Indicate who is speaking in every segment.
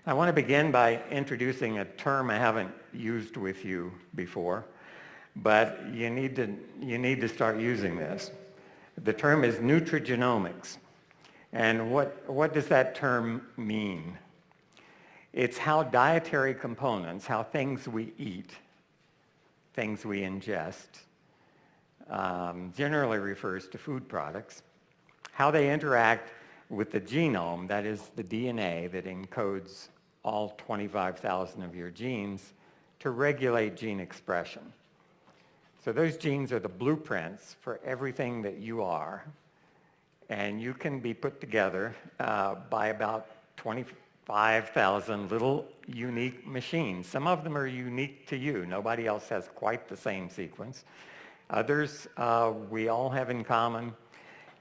Speaker 1: I want to begin by introducing a term I haven't used with you before, but you need to start using this. The term is nutrigenomics. And what does that term mean? It's how dietary components, how things we eat, things we ingest, generally refers to food products, how they interact with the genome, that is the DNA that encodes all 25,000 of your genes, to regulate gene expression. So those genes are the blueprints for everything that you are, and you can be put together by about 25,000 little unique machines. Some of them are unique to you. Nobody else has quite the same sequence. Others we all have in common,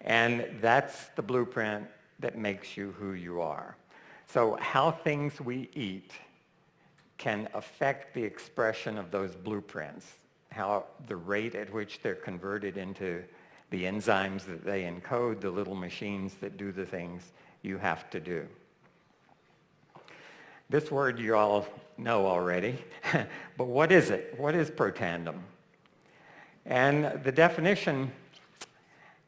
Speaker 1: and that's the blueprint that makes you who you are. So how things we eat can affect the expression of those blueprints, how the rate at which they're converted into the enzymes that they encode, the little machines that do the things you have to do. This word you all know already, but what is it? What is protandem? And the definition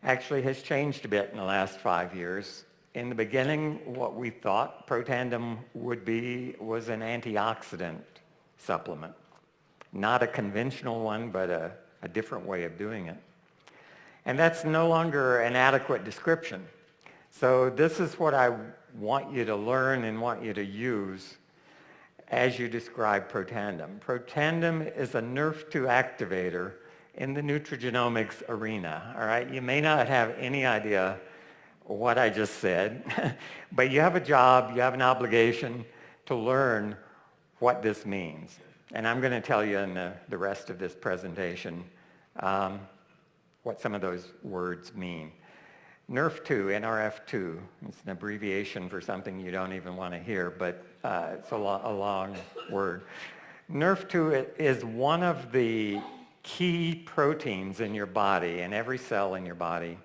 Speaker 1: actually has changed a bit in the last 5 years. In the beginning, what we thought protandem would be was an antioxidant supplement. Not a conventional one, but a different way of doing it. And that's no longer an adequate description. So this is what I want you to learn and want you to use as you describe protandem. Protandem is a NRF2 activator in the nutrigenomics arena, all right? You may not have any idea what I just said, but you have a job, you have an obligation to learn what this means. And I'm going to tell you in the rest of this presentation what some of those words mean. NRF2, NRF2, it's an abbreviation for something you don't even want to hear, but it's a long word. NRF2 is one of the key proteins in your body, in every cell in your body,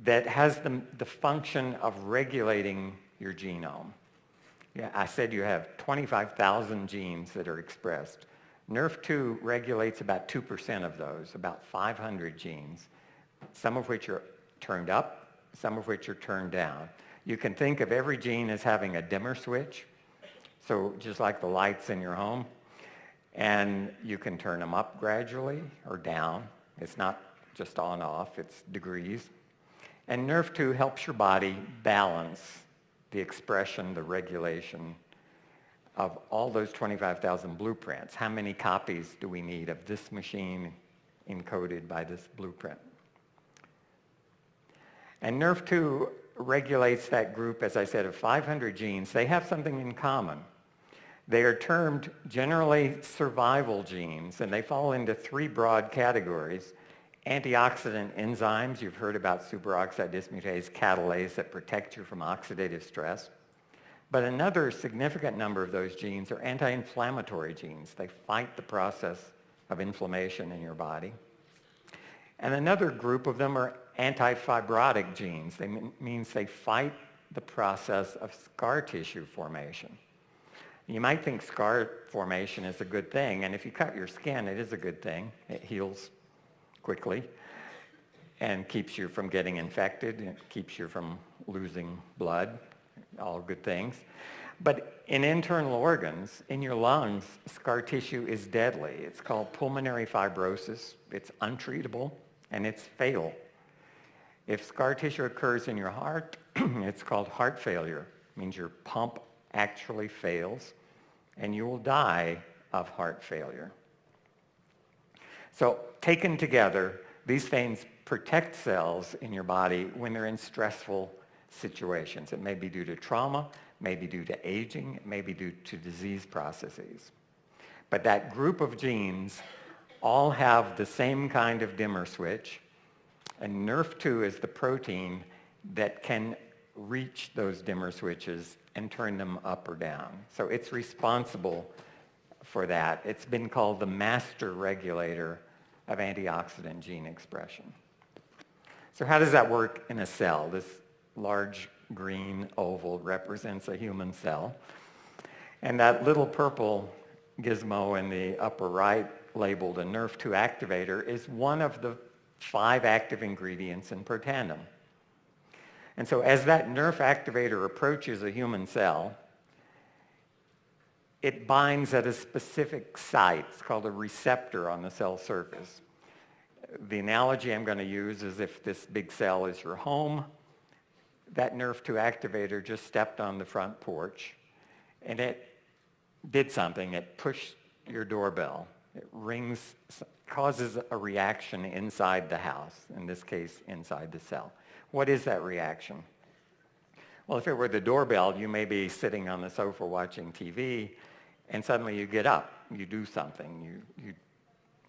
Speaker 1: that has the function of regulating your genome. Yeah, I said you have 25,000 genes that are expressed. NRF2 regulates about 2% of those, about 500 genes, some of which are turned up, some of which are turned down. You can think of every gene as having a dimmer switch, so just like the lights in your home, and you can turn them up gradually or down. It's not just on off, it's degrees. And NRF2 helps your body balance the expression, the regulation of all those 25,000 blueprints. How many copies do we need of this machine encoded by this blueprint? And NRF2 regulates that group, as I said, of 500 genes. They have something in common. They are termed generally survival genes, and they fall into three broad categories. Antioxidant enzymes, you've heard about superoxide dismutase catalase that protect you from oxidative stress. But another significant number of those genes are anti-inflammatory genes. They fight the process of inflammation in your body. And another group of them are anti-fibrotic genes. They means they fight the process of scar tissue formation. You might think scar formation is a good thing, and if you cut your skin, it is a good thing. It heals quickly and keeps you from getting infected. It keeps you from losing blood. All good things. But in internal organs, in your lungs, scar tissue is deadly. It's called pulmonary fibrosis. It's untreatable, and it's fatal. If scar tissue occurs in your heart, it's called heart failure. It means your pump actually fails, and you will die of heart failure. So taken together, these things protect cells in your body when they're in stressful situations. It may be due to trauma, may be due to aging, it may be due to disease processes. But that group of genes all have the same kind of dimmer switch, and NRF2 is the protein that can reach those dimmer switches and turn them up or down. So it's responsible for that. It's been called the master regulator of antioxidant gene expression. So how does that work in a cell? This large green oval represents a human cell. And that little purple gizmo in the upper right labeled a NRF2 activator is one of the 5 active ingredients in Protandim. And so as that NRF activator approaches a human cell, it binds at a specific site. It's called a receptor on the cell surface. The analogy I'm going to use is if this big cell is your home, that NRF2 activator just stepped on the front porch, and it did something. It pushed your doorbell. It rings, causes a reaction inside the house, in this case, inside the cell. What is that reaction? Well, if it were the doorbell, you may be sitting on the sofa watching TV, and suddenly you get up, you do something, you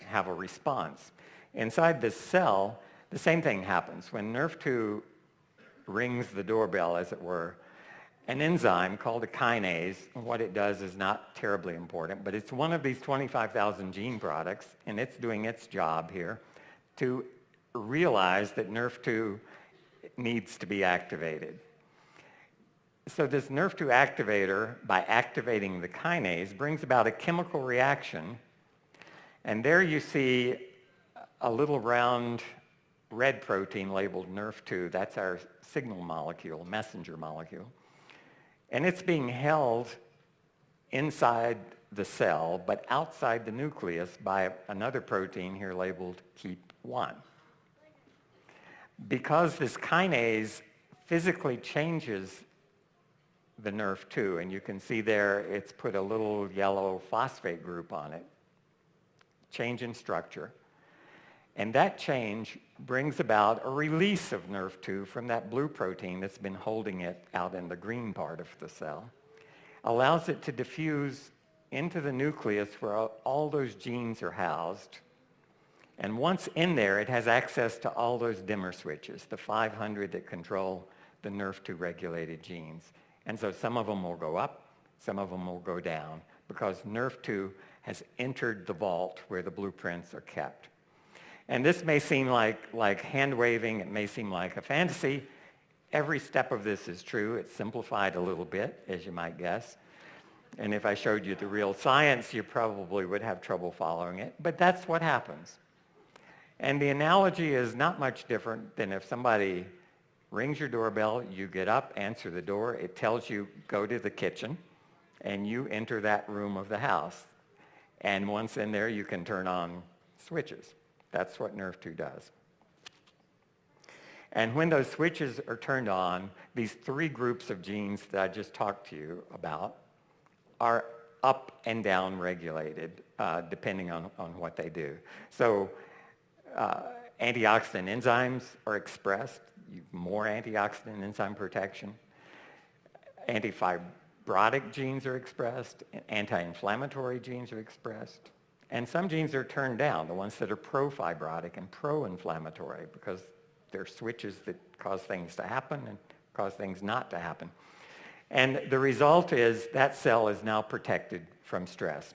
Speaker 1: have a response. Inside this cell, the same thing happens. When NRF2 rings the doorbell, as it were, an enzyme called a kinase, what it does is not terribly important, but it's one of these 25,000 gene products, and it's doing its job here to realize that NRF2 needs to be activated. So this NRF2 activator, by activating the kinase, brings about a chemical reaction, and there you see a little round red protein labeled NRF2. That's our signal molecule, messenger molecule. And it's being held inside the cell, but outside the nucleus by another protein here labeled KEAP1. Because this kinase physically changes the NRF2, and you can see there it's put a little yellow phosphate group on it, change in structure. And that change brings about a release of NRF2 from that blue protein that's been holding it out in the green part of the cell, allows it to diffuse into the nucleus where all those genes are housed. And once in there, it has access to all those dimmer switches, the 500 that control the NRF2 regulated genes. And so some of them will go up, some of them will go down, because NRF2 has entered the vault where the blueprints are kept. And this may seem like hand-waving, it may seem like a fantasy. Every step of this is true. It's simplified a little bit, as you might guess. And if I showed you the real science, you probably would have trouble following it. But that's what happens. And the analogy is not much different than if somebody rings your doorbell, you get up, answer the door, it tells you go to the kitchen, and you enter that room of the house. And once in there, you can turn on switches. That's what NRF2 does. And when those switches are turned on, these 3 groups of genes that I just talked to you about are up and down regulated depending on what they do. So antioxidant enzymes are expressed, more antioxidant enzyme protection. Antifibrotic genes are expressed, anti-inflammatory genes are expressed. And some genes are turned down, the ones that are pro-fibrotic and pro-inflammatory, because they're switches that cause things to happen and cause things not to happen. And the result is that cell is now protected from stress.